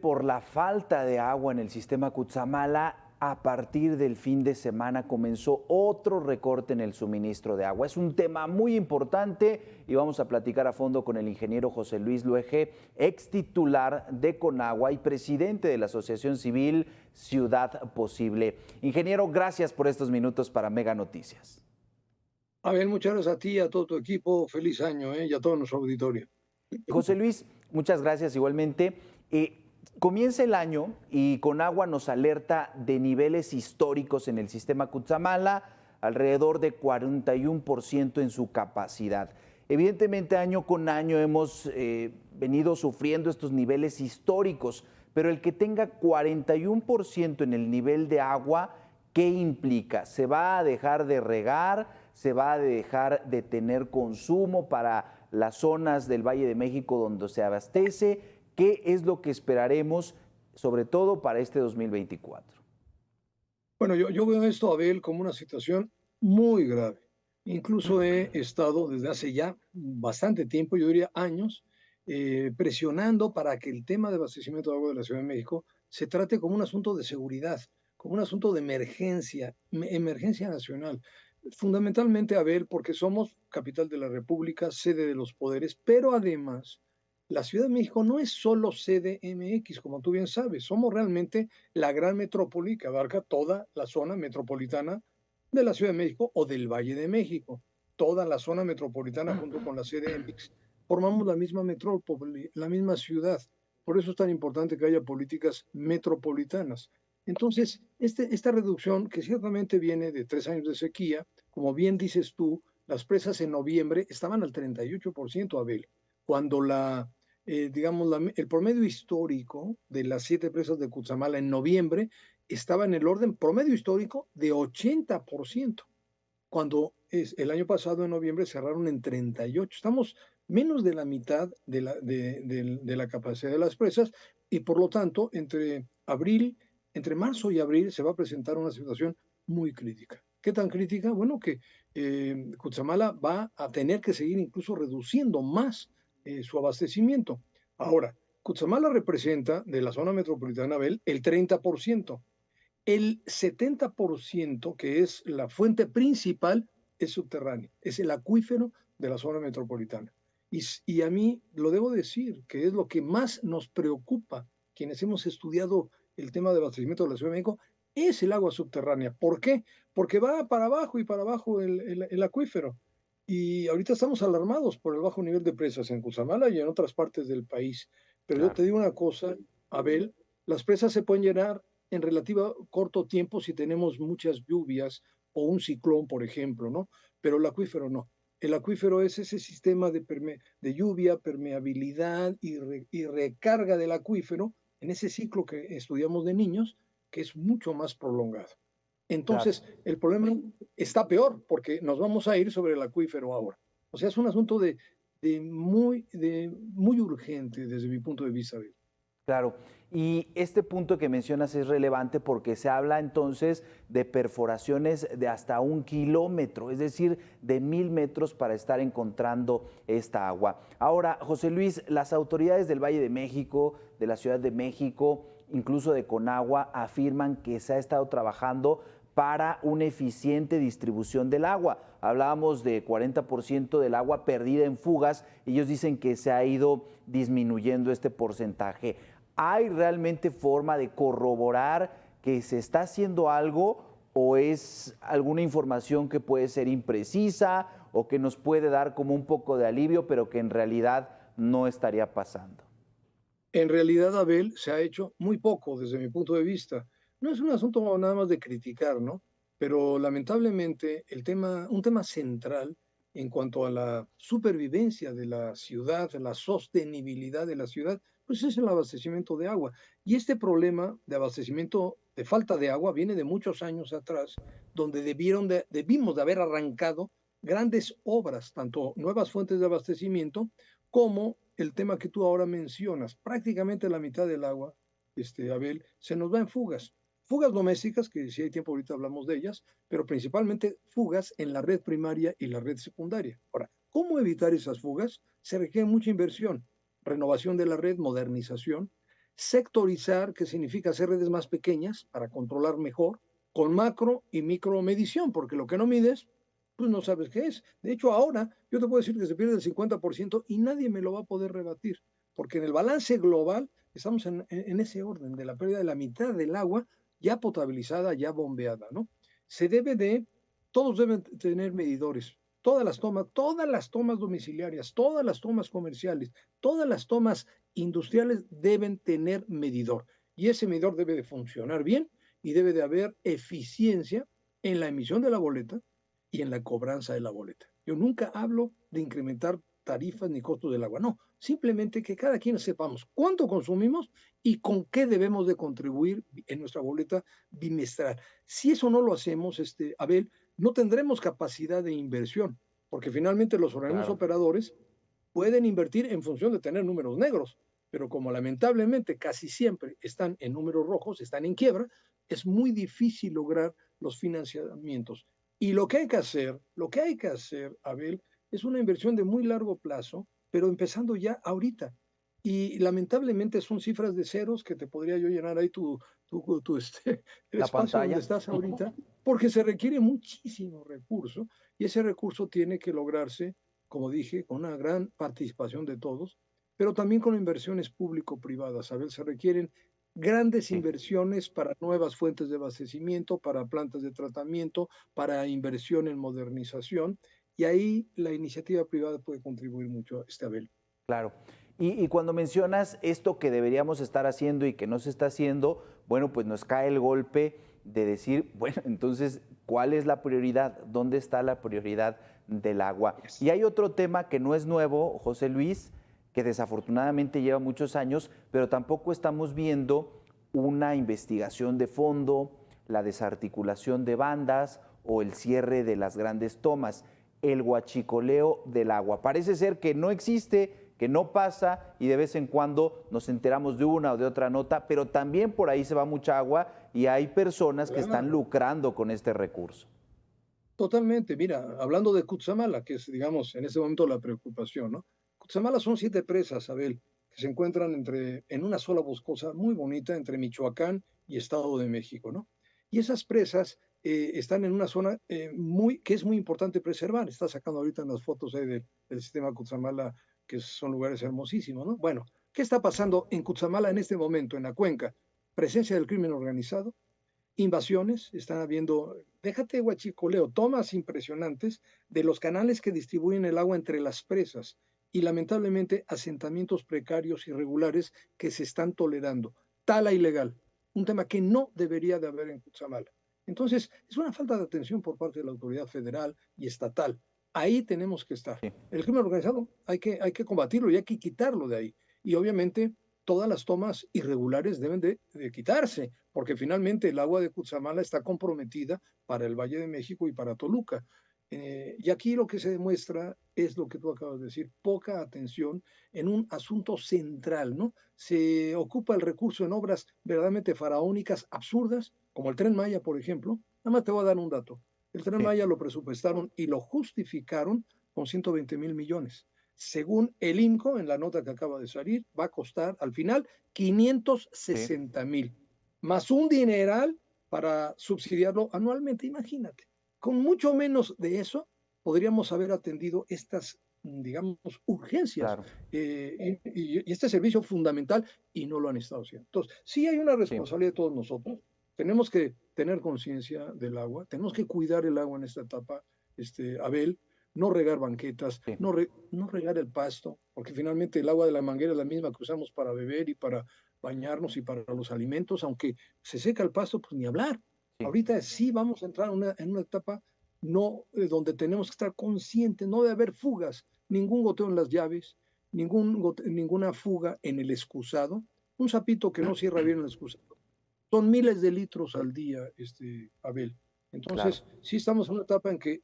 Por la falta de agua en el sistema Cutzamala, a partir del fin de semana comenzó otro recorte en el suministro de agua. Es un tema muy importante y vamos a platicar a fondo con el ingeniero José Luis Luege, ex titular de Conagua y presidente de la Asociación Civil Ciudad Posible. Ingeniero, gracias por estos minutos para Mega Noticias. Abel, muchas gracias a ti y a todo tu equipo. Feliz año, y a todo nuestro auditorio. José Luis, muchas gracias igualmente. Comienza el año y Conagua nos alerta de niveles históricos en el sistema Cutzamala, alrededor de 41% en su capacidad. Evidentemente, año con año hemos venido sufriendo estos niveles históricos, pero el que tenga 41% en el nivel de agua, ¿qué implica? ¿Se va a dejar de regar? ¿Se va a dejar de tener consumo para las zonas del Valle de México donde se abastece? ¿Qué es lo que esperaremos, sobre todo para este 2024? Bueno, yo veo esto, Abel, como una situación muy grave. Incluso he estado desde hace ya bastante tiempo, yo diría años, presionando para que el tema de abastecimiento de agua de la Ciudad de México se trate como un asunto de seguridad, como un asunto de emergencia, emergencia nacional. Fundamentalmente, Abel, porque somos capital de la República, sede de los poderes, pero además la Ciudad de México no es solo CDMX, como tú bien sabes, somos realmente la gran metrópoli que abarca toda la zona metropolitana de la Ciudad de México o del Valle de México. Toda la zona metropolitana junto con la CDMX formamos la misma metrópoli, la misma ciudad. Por eso es tan importante que haya políticas metropolitanas. Entonces, esta reducción, que ciertamente viene de 3 años de sequía, como bien dices tú, las presas en noviembre estaban al 38%, Abel, cuando digamos, el promedio histórico de las 7 presas de Cutzamala en noviembre estaba en el orden promedio histórico de 80%, cuando el año pasado en noviembre cerraron en 38. Estamos menos de la mitad de la capacidad de las presas y por lo tanto entre marzo y abril se va a presentar una situación muy crítica. ¿Qué tan crítica? Bueno, que Cutzamala va a tener que seguir incluso reduciendo más su abastecimiento. Ahora, Cutzamala representa de la zona metropolitana Abel el 30%. El 70%, que es la fuente principal, es subterránea, es el acuífero de la zona metropolitana. Y a mí lo debo decir, que es lo que más nos preocupa, quienes hemos estudiado el tema de abastecimiento de la Ciudad de México, es el agua subterránea. ¿Por qué? Porque va para abajo y para abajo el acuífero. Y ahorita estamos alarmados por el bajo nivel de presas en Cutzamala y en otras partes del país. Pero yo Claro. te digo una cosa, Abel, las presas se pueden llenar en relativo corto tiempo si tenemos muchas lluvias o un ciclón, por ejemplo, ¿no? Pero el acuífero no. El acuífero es ese sistema de lluvia, permeabilidad y recarga del acuífero en ese ciclo que estudiamos de niños, que es mucho más prolongado. Claro. Entonces, el problema está peor porque nos vamos a ir sobre el acuífero ahora. O sea, es un asunto de muy urgente desde mi punto de vista. Claro, y este punto que mencionas es relevante porque se habla entonces de perforaciones de hasta 1 kilómetro, es decir, de 1000 metros para estar encontrando esta agua. Ahora, José Luis, las autoridades del Valle de México, de la Ciudad de México, incluso de Conagua, afirman que se ha estado trabajando para una eficiente distribución del agua. Hablábamos de 40% del agua perdida en fugas, ellos dicen que se ha ido disminuyendo este porcentaje. ¿Hay realmente forma de corroborar que se está haciendo algo o es alguna información que puede ser imprecisa o que nos puede dar como un poco de alivio, pero que en realidad no estaría pasando? En realidad, Abel, se ha hecho muy poco desde mi punto de vista. No es un asunto nada más de criticar, ¿no? Pero lamentablemente un tema central en cuanto a la supervivencia de la ciudad, la sostenibilidad de la ciudad, pues es el abastecimiento de agua. Y este problema de abastecimiento, de falta de agua, viene de muchos años atrás, donde debimos de haber arrancado grandes obras, tanto nuevas fuentes de abastecimiento como el tema que tú ahora mencionas. Prácticamente la mitad del agua, Abel, se nos va en fugas. Fugas domésticas, que si hay tiempo ahorita hablamos de ellas, pero principalmente fugas en la red primaria y la red secundaria. Ahora, ¿cómo evitar esas fugas? Se requiere mucha inversión, renovación de la red, modernización. sectorizar, que significa hacer redes más pequeñas para controlar mejor, con macro y micro medición, porque lo que no mides, pues no sabes qué es. De hecho, ahora yo te puedo decir que se pierde el 50% y nadie me lo va a poder rebatir, porque en el balance global estamos en ese orden de la pérdida de la mitad del agua ya potabilizada, ya bombeada, ¿no? Se debe de, todos deben tener medidores, todas las tomas domiciliarias, todas las tomas comerciales, todas las tomas industriales deben tener medidor y ese medidor debe de funcionar bien y debe de haber eficiencia en la emisión de la boleta y en la cobranza de la boleta. Yo nunca hablo de incrementar tarifas ni costos del agua, no, simplemente que cada quien sepamos cuánto consumimos y con qué debemos de contribuir en nuestra boleta bimestral. Si eso no lo hacemos, Abel, no tendremos capacidad de inversión, porque finalmente los organismos Claro. operadores pueden invertir en función de tener números negros, pero como lamentablemente casi siempre están en números rojos, están en quiebra, es muy difícil lograr los financiamientos. Y lo que hay que hacer, Abel, es una inversión de muy largo plazo, pero empezando ya ahorita. Y lamentablemente son cifras de ceros que te podría yo llenar ahí el La espacio donde pantalla. estás ahorita, porque se requiere muchísimo recurso y ese recurso tiene que lograrse, como dije, con una gran participación de todos, pero también con inversiones público-privadas. ¿Sabes? Se requieren grandes Sí. inversiones para nuevas fuentes de abastecimiento, para plantas de tratamiento, para inversión en modernización, y ahí la iniciativa privada puede contribuir mucho, Abel. Claro. Y cuando mencionas esto que deberíamos estar haciendo y que no se está haciendo, bueno, pues nos cae el golpe de decir, bueno, entonces, ¿cuál es la prioridad? ¿Dónde está la prioridad del agua? Yes. Y hay otro tema que no es nuevo, José Luis, que desafortunadamente lleva muchos años, pero tampoco estamos viendo una investigación de fondo, la desarticulación de bandas o el cierre de las grandes tomas, el huachicoleo del agua. Parece ser que no existe, que no pasa y de vez en cuando nos enteramos de una o de otra nota, pero también por ahí se va mucha agua y hay personas que están Claro. lucrando con este recurso. Totalmente. Mira, hablando de Cutzamala, que es, digamos, en este momento la preocupación, ¿no? Cutzamala son 7 presas, Abel, que se encuentran en una sola boscosa muy bonita entre Michoacán y Estado de México, ¿no? Y esas presas están en una zona que es muy importante preservar. Está sacando ahorita unas fotos ahí del sistema Cutzamala, que son lugares hermosísimos, ¿no? Bueno, ¿qué está pasando en Cutzamala en este momento, en la cuenca? Presencia del crimen organizado, invasiones, están habiendo, déjate guachicoleo, tomas impresionantes de los canales que distribuyen el agua entre las presas y lamentablemente asentamientos precarios irregulares que se están tolerando. Tala ilegal, un tema que no debería de haber en Cutzamala. Entonces, es una falta de atención por parte de la autoridad federal y estatal. Ahí tenemos que estar. Sí, El crimen organizado hay que combatirlo y hay que quitarlo de ahí. Y obviamente todas las tomas irregulares deben de quitarse, porque finalmente el agua de Cutzamala está comprometida para el Valle de México y para Toluca. Y aquí lo que se demuestra es lo que tú acabas de decir, poca atención en un asunto central, ¿no? Se ocupa el recurso en obras verdaderamente faraónicas, absurdas, como el Tren Maya, por ejemplo. Nada más te voy a dar un dato. El Tren sí, Maya lo presupuestaron y lo justificaron con 120,000 millones. Según el INCO, en la nota que acaba de salir, va a costar al final sí. 560,000, más un dineral para subsidiarlo anualmente. Imagínate, con mucho menos de eso podríamos haber atendido estas, digamos, urgencias Claro, y este servicio fundamental y no lo han estado haciendo. Entonces, sí hay una sí, responsabilidad de todos nosotros. Tenemos que tener conciencia del agua, tenemos que cuidar el agua en esta etapa, Abel, no regar banquetas, sí, no regar el pasto, porque finalmente el agua de la manguera es la misma que usamos para beber y para bañarnos y para los alimentos, aunque se seca el pasto, pues ni hablar. sí, Ahorita sí vamos a entrar en una etapa no, donde tenemos que estar conscientes, no de haber fugas, ningún goteo en las llaves, ninguna fuga en el excusado, un sapito que no cierra bien el excusado. Son miles de litros al día, Abel. claro. Entonces, sí estamos en una etapa en que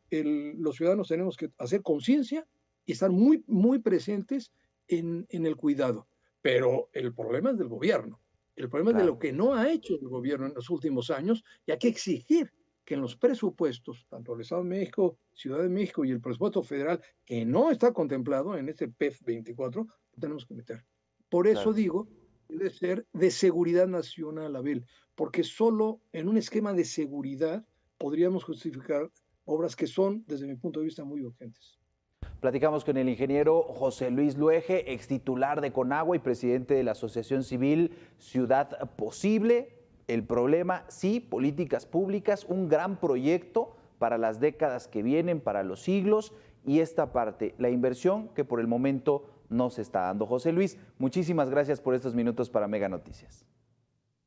los ciudadanos tenemos que hacer conciencia y estar muy, muy presentes en el cuidado. Pero el problema es del gobierno. El problema es de Claro. lo que no ha hecho el gobierno en los últimos años y hay que exigir que en los presupuestos, tanto el Estado de México, Ciudad de México y el presupuesto federal, que no está contemplado en este PEF 24, lo tenemos que meter. Por eso Claro que sí. digo debe ser de seguridad nacional, Abel, porque solo en un esquema de seguridad podríamos justificar obras que son, desde mi punto de vista, muy urgentes. Platicamos con el ingeniero José Luis Luege, ex titular de Conagua y presidente de la Asociación Civil Ciudad Posible. El problema, sí, políticas públicas, un gran proyecto para las décadas que vienen, para los siglos, y esta parte, la inversión que por el momento no se está dando. José Luis, muchísimas gracias por estos minutos para Mega Noticias.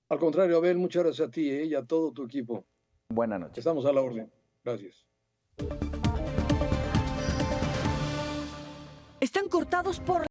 Al contrario, Abel, muchas gracias a ti, y a todo tu equipo. Buenas noches. Estamos a la orden. Gracias. Están cortados por